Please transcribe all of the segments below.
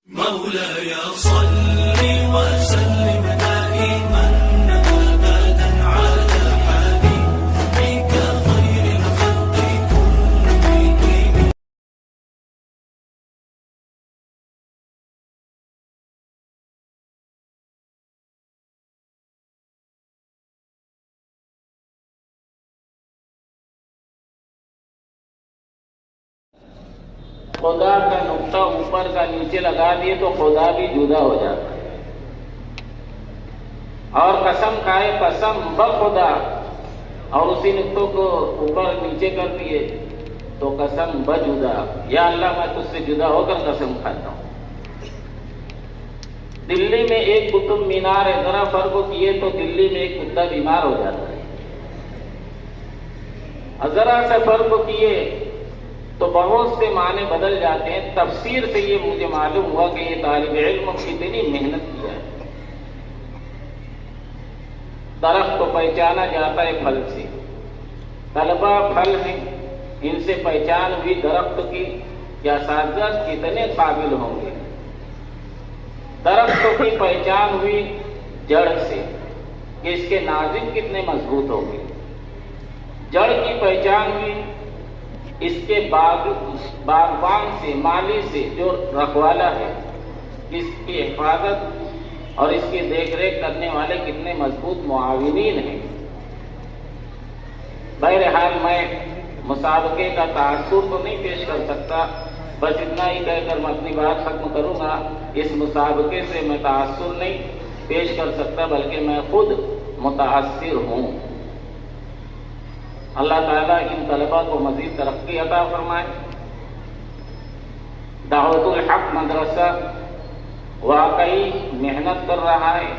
مولاي صل وسلم دائما ابدا على حبيبك خير الخلق كلهم. خدا کا نقطہ اوپر کا نیچے لگا دیے تو خدا بھی جدا ہو جاتا ہے، اور قسم کھائے قسم بخدا اور اسی نقطوں کو اوپر نیچے کر دیے تو قسم بجدا، یا اللہ میں تجھ سے جدا ہو کر قسم کھاتا ہوں۔ دلی میں ایک قطب مینار ہے، ذرا فرق کیے تو دلی میں ایک کتا بیمار ہو جاتا ہے، اور ذرا سا فرق کیے تو بہت سے معنی بدل جاتے ہیں۔ تفسیر سے یہ مجھے معلوم ہوا کہ یہ طالب علم کتنی محنت کیا ہے۔ درخت کو پہچانا جاتا ہے پھل سے، طلبہ پھل ہیں، ان سے پہچان ہوئی درخت کی یا اساتذہ کتنے قابل ہوں گے۔ درخت کی پہچان ہوئی جڑ سے کہ اس کے ناظم کتنے مضبوط ہوں گے۔ جڑ کی پہچان ہوئی اس کے باغبان سے، مالی سے، جو رکھوالا ہے، اس کی حفاظت اور اس کی دیکھ ریکھ کرنے والے کتنے مضبوط معاونین ہیں۔ بہرحال میں مسابقے کا تاثر تو نہیں پیش کر سکتا، بس اتنا ہی کہہ کر میں اپنی بات ختم کروں گا۔ اس مسابقے سے میں تاثر نہیں پیش کر سکتا بلکہ میں خود متاثر ہوں۔ اللہ تعالیٰ ان طلباء کو مزید ترقی عطا فرمائے۔ دعوت الحق مدرسہ واقعی محنت کر رہا ہے،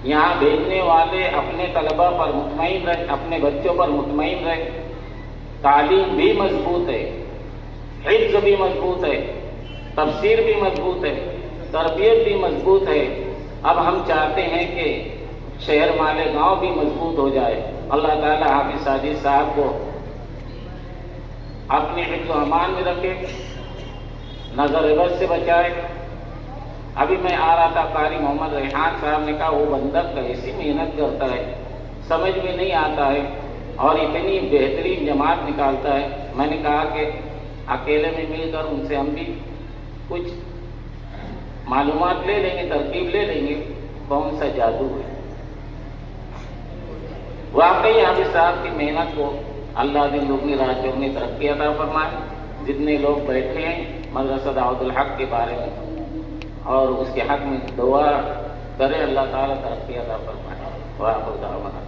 یہاں بھیجنے والے اپنے طلباء پر مطمئن رہے، اپنے بچوں پر مطمئن رہے۔ تعلیم بھی مضبوط ہے، حفظ بھی مضبوط ہے، تفسیر بھی مضبوط ہے، تربیت بھی مضبوط ہے۔ اب ہم چاہتے ہیں کہ شہر مالیگاؤں بھی مضبوط ہو جائے۔ اللہ تعالیٰ حافظ ساجد صاحب کو اپنے حفظ و امان میں رکھے، نظر بد سے بچائے۔ ابھی میں آ رہا تھا، قاری محمد ریحان صاحب نے کہا وہ بندہ کیسی محنت کرتا ہے، سمجھ میں نہیں آتا ہے اور اتنی بہترین جماعت نکالتا ہے۔ میں نے کہا کہ اکیلے میں مل کر ان سے ہم بھی کچھ معلومات لے لیں گے، ترکیب لے لیں گے، کون سا جادو ہے۔ واقعی حافظ صاحب کی محنت کو اللہ دن دگنی رات چوگنی ترقی عطا فرمائے۔ جتنے لوگ بیٹھے ہیں مدرسہ دعوت الحق کے بارے میں اور اس کے حق میں دعا کرے، اللہ تعالیٰ ترقی عطا فرمائے۔ وآخر دعوانا